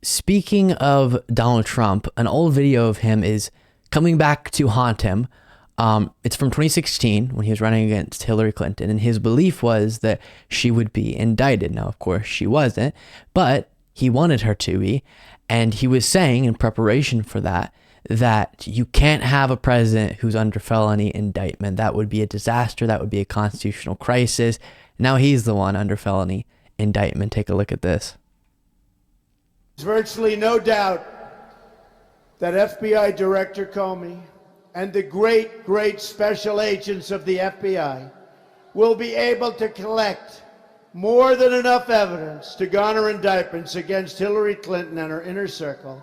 speaking of Donald Trump, an old video of him is coming back to haunt him. It's from 2016 when he was running against Hillary Clinton, and his belief was that she would be indicted. Now, of course, she wasn't, but he wanted her to be, and he was saying in preparation for that you can't have a president who's under felony indictment. That would be a disaster. That would be a constitutional crisis. Now he's the one under felony indictment. Take a look at this. There's virtually no doubt that FBI Director Comey and the great special agents of the FBI will be able to collect more than enough evidence to garner indictments against Hillary Clinton and her inner circle,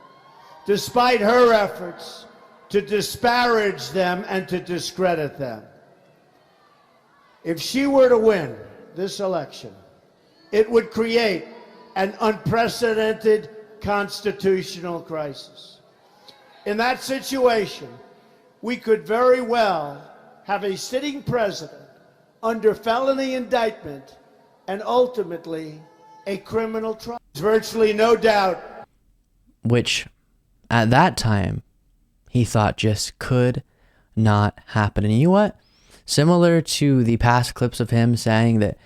despite her efforts to disparage them and to discredit them. If she were to win this election, it would create an unprecedented constitutional crisis. In that situation, we could very well have a sitting president under felony indictment and ultimately a criminal trial. There's virtually no doubt. Which, at that time, he thought just could not happen. And you know what? Similar to the past clips of him saying that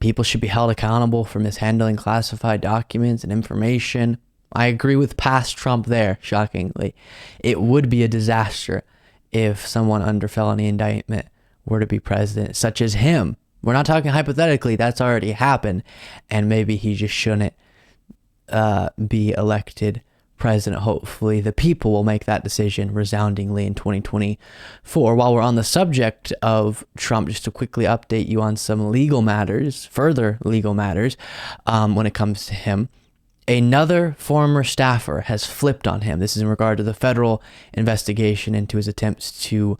people should be held accountable for mishandling classified documents and information, I agree with past Trump there, shockingly. It would be a disaster if someone under felony indictment were to be president, such as him. We're not talking hypothetically, that's already happened, and maybe he just shouldn't be elected president. Hopefully the people will make that decision resoundingly in 2024. While we're on the subject of Trump, just to quickly update you on some legal matters, further legal matters, when it comes to him. Another former staffer has flipped on him. This is in regard to the federal investigation into his attempts to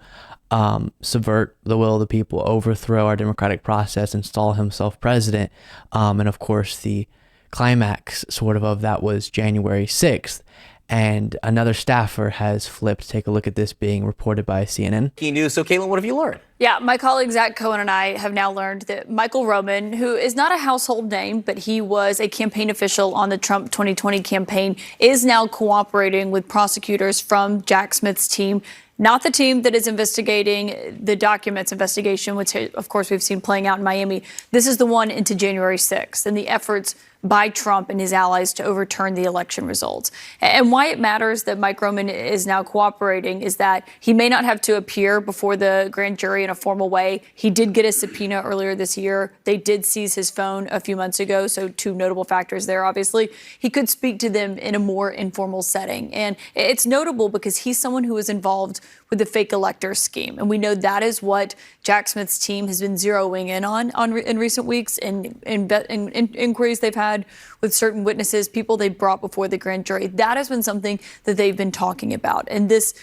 subvert the will of the people, overthrow our democratic process, install himself president. And of course, the climax sort of that was January 6th. And another staffer has flipped. Take a look at this being reported by CNN. Key news. So, Caitlin, what have you learned? Yeah, my colleague Zach Cohen and I have now learned that Michael Roman, who is not a household name, but he was a campaign official on the Trump 2020 campaign, is now cooperating with prosecutors from Jack Smith's team. Not the team that is investigating the documents investigation, which, of course, we've seen playing out in Miami. This is the one into January 6th and the efforts by Trump and his allies to overturn the election results. And why it matters that Mike Roman is now cooperating is that he may not have to appear before the grand jury in a formal way. He did get a subpoena earlier this year. They did seize his phone a few months ago, so two notable factors there, obviously. He could speak to them in a more informal setting. And it's notable because he's someone who was involved with the fake elector scheme. And we know that is what Jack Smith's team has been zeroing in on in recent weeks in inquiries they've had with certain witnesses, people they brought before the grand jury. That has been something that they've been talking about. And this...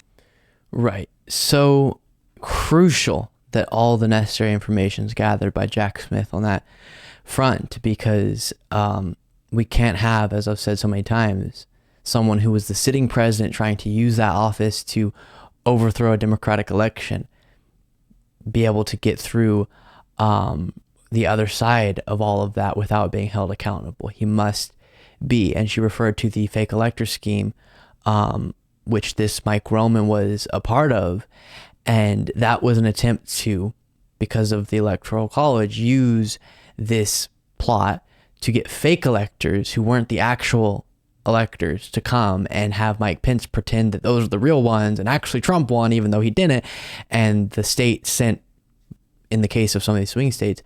Right. So crucial that all the necessary information is gathered by Jack Smith on that front, because we can't have, as I've said so many times, someone who was the sitting president trying to use that office to overthrow a democratic election be able to get through the other side of all of that without being held accountable. He must be. And she referred to the fake elector scheme, which this Mike Roman was a part of. And that was an attempt to, because of the Electoral College, use this plot to get fake electors who weren't the actual electors to come and have Mike Pence pretend that those are the real ones and actually Trump won even though he didn't. And the state sent, in the case of some of these swing states,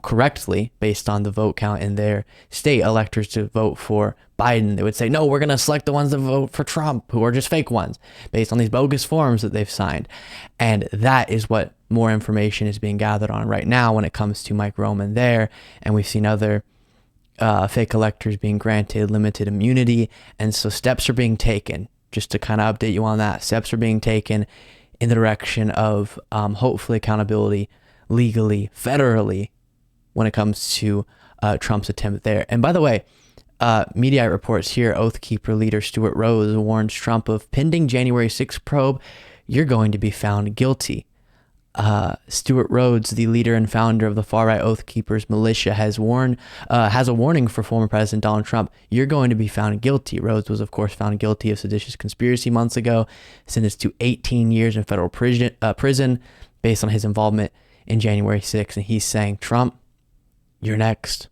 correctly, based on the vote count in their state, electors to vote for Biden. They would say, no, we're going to select the ones that vote for Trump, who are just fake ones, based on these bogus forms that they've signed. And that is what more information is being gathered on right now when it comes to Mike Roman there. And we've seen other fake electors being granted limited immunity. And so steps are being taken, just to kind of update you on that. Steps are being taken in the direction of hopefully accountability legally, federally, when it comes to Trump's attempt there. And by the way, Mediaite reports here, Oath Keeper leader Stuart Rose warns Trump of pending January 6th probe. You're going to be found guilty. Stuart Rhodes, the leader and founder of the far-right Oath Keepers militia, has a warning for former President Donald Trump. You're going to be found guilty. Rhodes was, of course, found guilty of seditious conspiracy months ago, sentenced to 18 years in federal prison based on his involvement in January 6th. And he's saying, Trump, you're next.